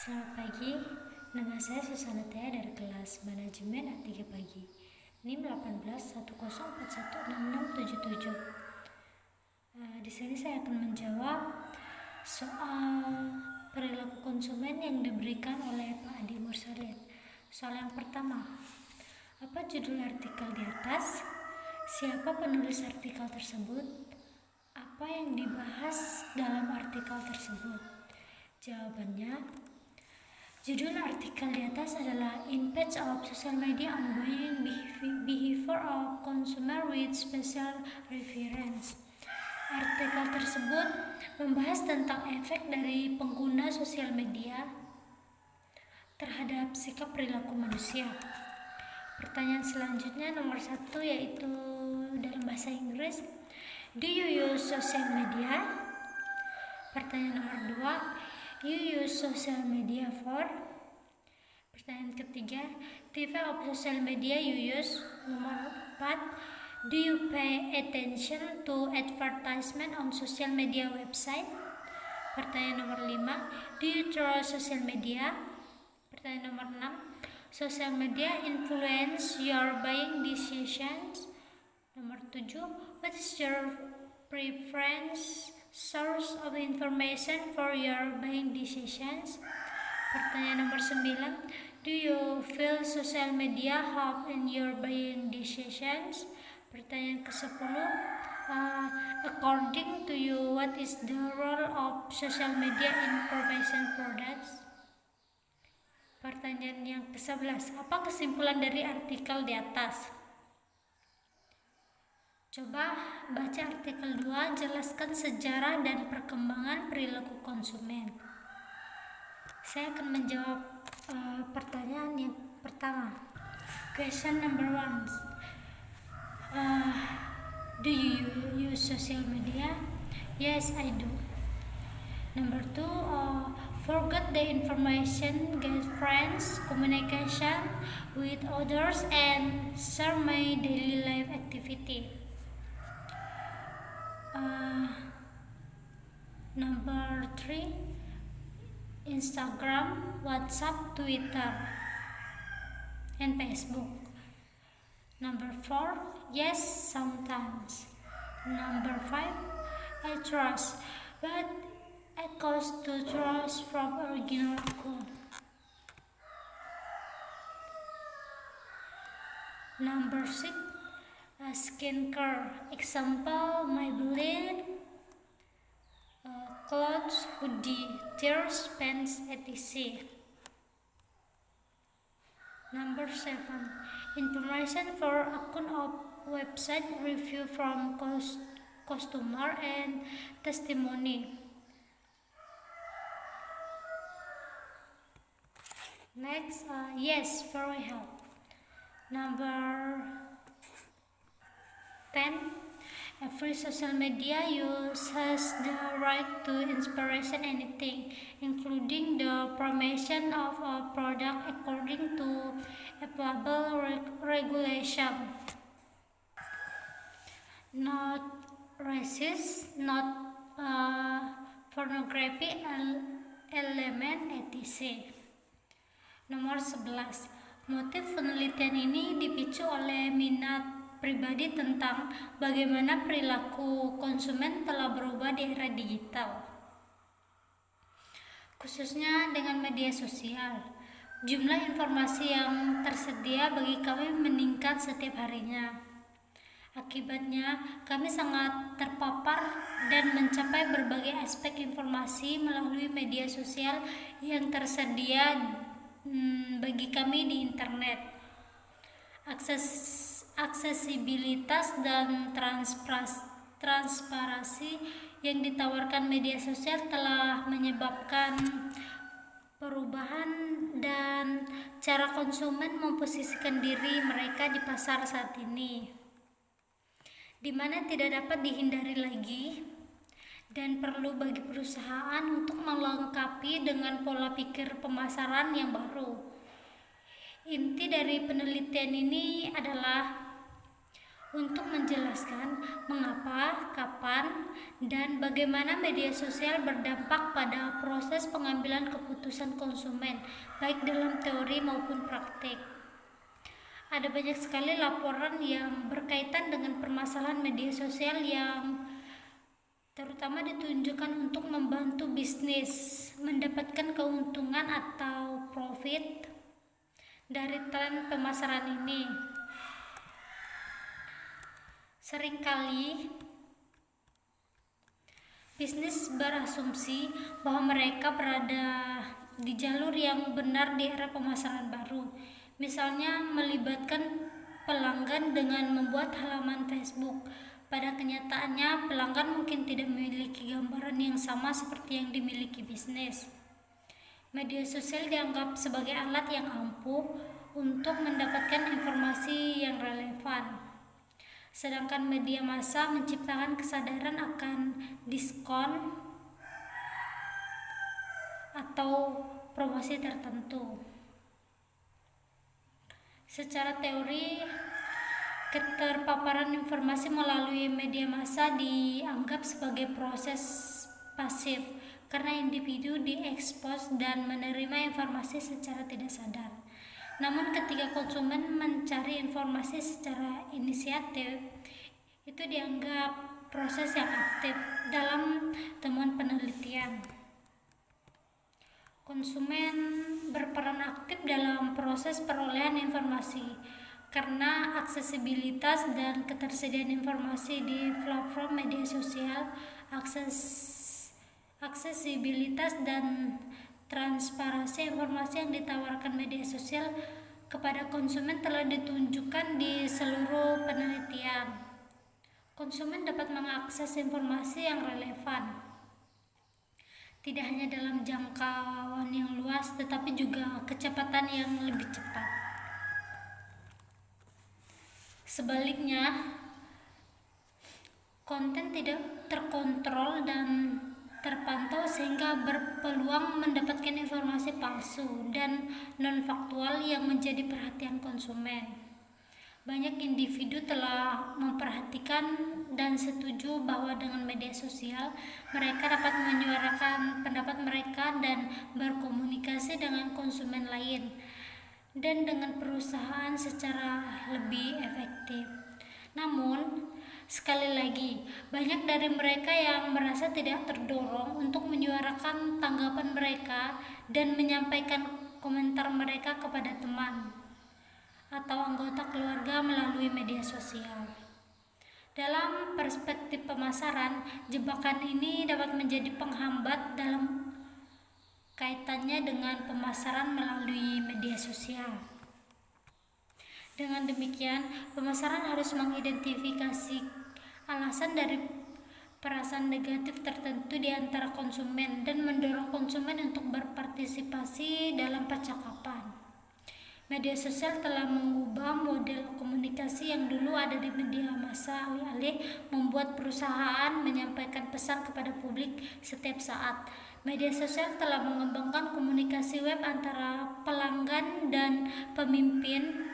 Selamat pagi, nama saya Susana Tia dari kelas Manajemen A3 Pagi. NIM 1810416677. Di sini saya akan menjawab soal perilaku konsumen yang diberikan oleh Pak Adi Mursalid. Soal yang pertama, apa judul artikel di atas? Siapa penulis artikel tersebut? Apa yang dibahas dalam artikel tersebut? Jawabannya, judul artikel di atas adalah Impact of Social Media on Buying Behavior of Consumer with Special Reference. Artikel tersebut membahas tentang efek dari pengguna sosial media terhadap sikap perilaku manusia. Pertanyaan selanjutnya nomor 1 yaitu dalam bahasa Inggris, do you use social media? Pertanyaan nomor 2, you use social media for? Pertanyaan ketiga, type of social media you use? Nomor 4, do you pay attention to advertisement on social media website? Pertanyaan nomor 5, do you trust social media? Pertanyaan nomor 6, social media influence your buying decisions? Nomor 7, what is your preference source of information for your buying decisions? Pertanyaan nomor 9, do you feel social media help in your buying decisions? Pertanyaan ke-10, according to you, what is the role of social media in information products? Pertanyaan yang ke-11, apa kesimpulan dari artikel di atas? Coba baca artikel 2, jelaskan sejarah dan perkembangan perilaku konsumen. Saya akan menjawab pertanyaan yang pertama. Question number 1. Do you use social media? Yes, I do. Number 2, forget the information, get friends, communication with others, and share my daily life activity. Number 3, Instagram, WhatsApp, Twitter, and Facebook. Number 4, yes, sometimes. Number 5, I trust, but I cost to trust from original code. Number 6, skincare, example, Maybelline, clothes, hoodie, tears, pants, etc. Number 7, information for account of website, review from customer, and testimony. Next, yes, very help. Number 10, every social media use has the right to inspiration anything, including the promotion of a product according to applicable regulation. Not racist, not pornography element, etc. Nomor 11, motif penelitian ini dipicu oleh minat pribadi tentang bagaimana perilaku konsumen telah berubah di era digital, khususnya dengan media sosial. Jumlah informasi yang tersedia bagi kami meningkat setiap harinya. Akibatnya, kami sangat terpapar dan mencapai berbagai aspek informasi melalui media sosial yang tersedia bagi kami di internet. Aksesibilitas dan transparansi yang ditawarkan media sosial telah menyebabkan perubahan dan cara konsumen memposisikan diri mereka di pasar saat ini, di mana tidak dapat dihindari lagi dan perlu bagi perusahaan untuk melengkapi dengan pola pikir pemasaran yang baru. Inti dari penelitian ini adalah untuk menjelaskan mengapa, kapan, dan bagaimana media sosial berdampak pada proses pengambilan keputusan konsumen, baik dalam teori maupun praktik. Ada banyak sekali laporan yang berkaitan dengan permasalahan media sosial yang terutama ditunjukkan untuk membantu bisnis mendapatkan keuntungan atau profit dari tren pemasaran ini. Seringkali bisnis berasumsi bahwa mereka berada di jalur yang benar di era pemasaran baru. Misalnya melibatkan pelanggan dengan membuat halaman Facebook. Pada kenyataannya, pelanggan mungkin tidak memiliki gambaran yang sama seperti yang dimiliki bisnis. Media sosial dianggap sebagai alat yang ampuh untuk mendapatkan informasi yang relevan. Sedangkan media massa menciptakan kesadaran akan diskon atau promosi tertentu. Secara teori, keterpaparan informasi melalui media massa dianggap sebagai proses pasif karena individu diekspos dan menerima informasi secara tidak sadar. Namun ketika konsumen mencari informasi secara inisiatif, itu dianggap proses yang aktif. Dalam temuan penelitian, konsumen berperan aktif dalam proses perolehan informasi karena aksesibilitas dan ketersediaan informasi di platform media sosial, aksesibilitas dan transparansi informasi yang ditawarkan media sosial kepada konsumen telah ditunjukkan di seluruh penelitian. Konsumen dapat mengakses informasi yang relevan, tidak hanya dalam jangkauan yang luas, tetapi juga kecepatan yang lebih cepat. Sebaliknya, konten tidak terkontrol dan terpantau sehingga berpeluang mendapatkan informasi palsu dan non-faktual yang menjadi perhatian konsumen. Banyak individu telah memperhatikan dan setuju bahwa dengan media sosial mereka dapat menyuarakan pendapat mereka dan berkomunikasi dengan konsumen lain dan dengan perusahaan secara lebih efektif. Namun, sekali lagi, banyak dari mereka yang merasa tidak terdorong untuk menyuarakan tanggapan mereka dan menyampaikan komentar mereka kepada teman atau anggota keluarga melalui media sosial. Dalam perspektif pemasaran, jebakan ini dapat menjadi penghambat dalam kaitannya dengan pemasaran melalui media sosial. Dengan demikian, pemasaran harus mengidentifikasi alasan dari perasaan negatif tertentu di antara konsumen dan mendorong konsumen untuk berpartisipasi dalam percakapan. Media sosial telah mengubah model komunikasi yang dulu ada di media massa, alih-alih membuat perusahaan menyampaikan pesan kepada publik setiap saat. Media sosial telah mengembangkan komunikasi web antara pelanggan dan pemimpin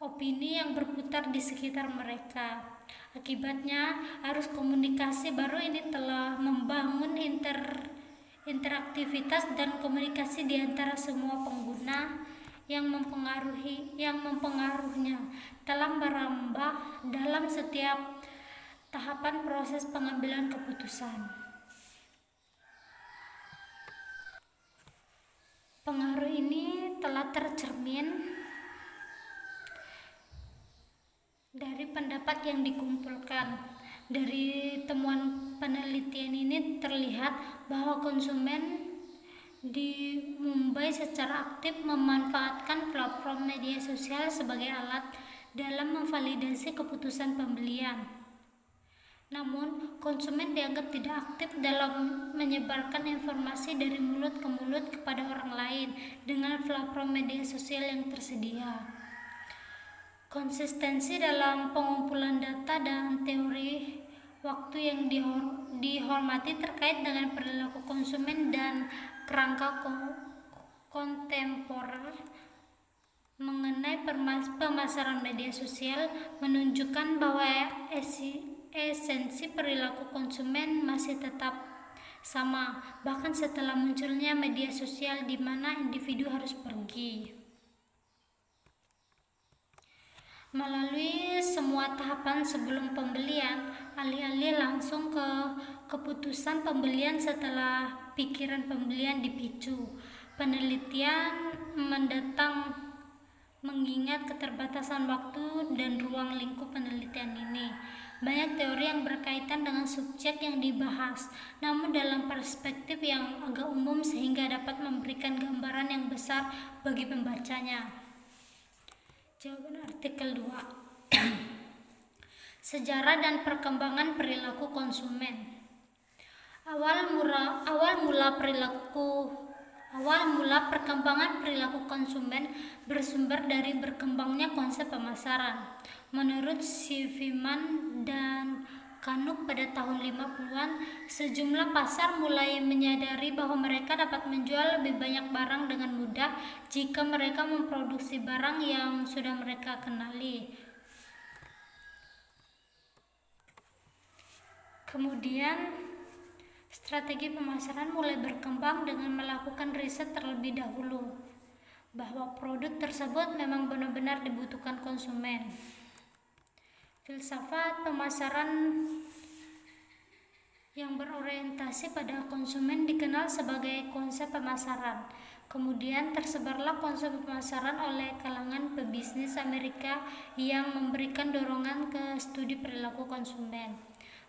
opini yang berputar di sekitar mereka. Akibatnya, arus komunikasi baru ini telah membangun interaktivitas dan komunikasi di antara semua pengguna yang mempengaruhinya telah merambah dalam setiap tahapan proses pengambilan keputusan. Pengaruh ini telah tercermin dari pendapat yang dikumpulkan. Dari temuan penelitian ini terlihat bahwa konsumen di Mumbai secara aktif memanfaatkan platform media sosial sebagai alat dalam memvalidasi keputusan pembelian. Namun, konsumen dianggap tidak aktif dalam menyebarkan informasi dari mulut ke mulut kepada orang lain dengan platform media sosial yang tersedia. Konsistensi dalam pengumpulan data dan teori waktu yang dihormati terkait dengan perilaku konsumen dan kerangka kontemporer mengenai pemasaran media sosial menunjukkan bahwa esensi perilaku konsumen masih tetap sama, bahkan setelah munculnya media sosial di mana individu harus pergi melalui semua tahapan sebelum pembelian, alih-alih langsung ke keputusan pembelian setelah pikiran pembelian dipicu. Penelitian mendatang mengingat keterbatasan waktu dan ruang lingkup penelitian ini. Banyak teori yang berkaitan dengan subjek yang dibahas, namun dalam perspektif yang agak umum sehingga dapat memberikan gambaran yang besar bagi pembacanya. Jawaban artikel 2. Sejarah dan perkembangan perilaku konsumen. Awal mula perkembangan perilaku konsumen bersumber dari berkembangnya konsep pemasaran. Menurut Sievemann dan Canuck pada tahun 50-an, sejumlah pasar mulai menyadari bahwa mereka dapat menjual lebih banyak barang dengan mudah jika mereka memproduksi barang yang sudah mereka kenali. Kemudian strategi pemasaran mulai berkembang dengan melakukan riset terlebih dahulu bahwa produk tersebut memang benar-benar dibutuhkan konsumen. Filsafat pemasaran yang berorientasi pada konsumen dikenal sebagai konsep pemasaran. Kemudian tersebarlah konsep pemasaran oleh kalangan pebisnis Amerika yang memberikan dorongan ke studi perilaku konsumen.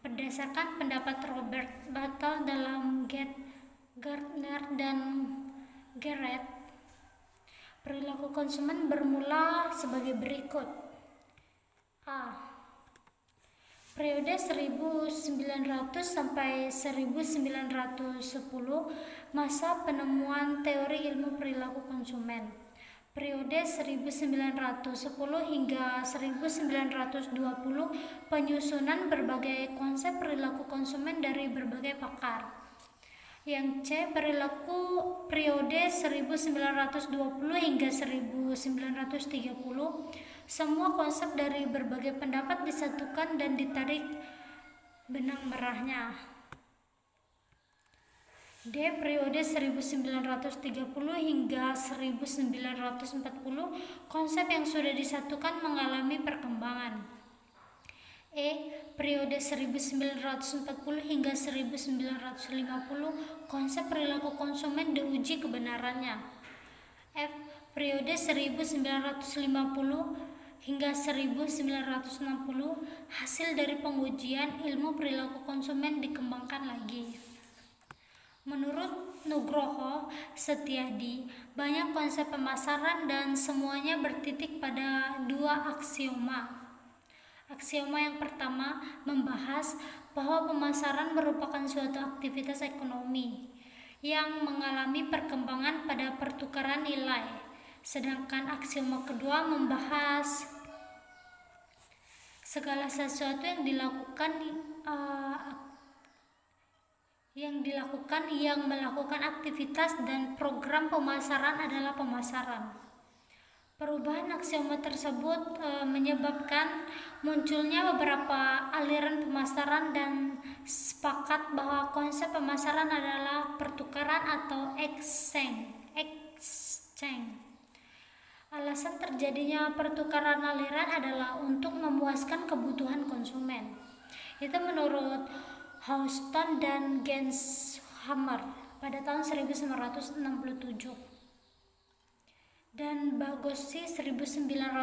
Berdasarkan pendapat Robert Battle dalam Gardner dan Garrett, perilaku konsumen bermula sebagai berikut. A. Periode 1900 sampai 1910, masa penemuan teori ilmu perilaku konsumen. Periode 1910 hingga 1920, penyusunan berbagai konsep perilaku konsumen dari berbagai pakar. Yang C, periode 1920 hingga 1930, semua konsep dari berbagai pendapat disatukan dan ditarik benang merahnya. D, periode 1930 hingga 1940, konsep yang sudah disatukan mengalami perkembangan. E, periode 1940 hingga 1950, konsep perilaku konsumen diuji kebenarannya. F, periode 1950 hingga 1960, hasil dari pengujian ilmu perilaku konsumen dikembangkan lagi. Menurut Nugroho Setiadi, banyak konsep pemasaran dan semuanya bertitik pada dua aksioma. Aksioma yang pertama membahas bahwa pemasaran merupakan suatu aktivitas ekonomi yang mengalami perkembangan pada pertukaran nilai. Sedangkan aksioma kedua membahas segala sesuatu yang melakukan aktivitas dan program pemasaran adalah pemasaran. Perubahan aksioma tersebut menyebabkan munculnya beberapa aliran pemasaran dan sepakat bahwa konsep pemasaran adalah pertukaran atau exchange. Alasan terjadinya pertukaran aliran adalah untuk memuaskan kebutuhan konsumen. Itu menurut Houston dan Genshammer pada tahun 1967 dan Bagossi 1975.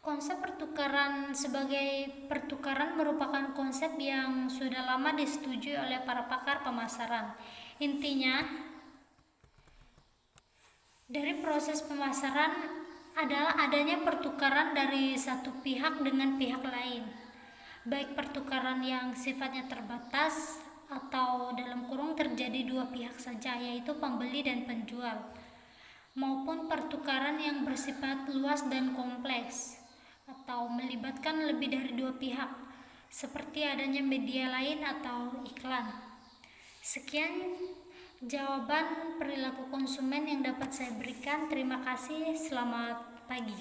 Konsep pertukaran sebagai pertukaran merupakan konsep yang sudah lama disetujui oleh para pakar pemasaran. Intinya, dari proses pemasaran adalah adanya pertukaran dari satu pihak dengan pihak lain, baik pertukaran yang sifatnya terbatas atau dalam kurung terjadi dua pihak saja, yaitu pembeli dan penjual, maupun pertukaran yang bersifat luas dan kompleks atau melibatkan lebih dari dua pihak, seperti adanya media lain atau iklan. Sekian jawaban perilaku konsumen yang dapat saya berikan. Terima kasih, selamat pagi.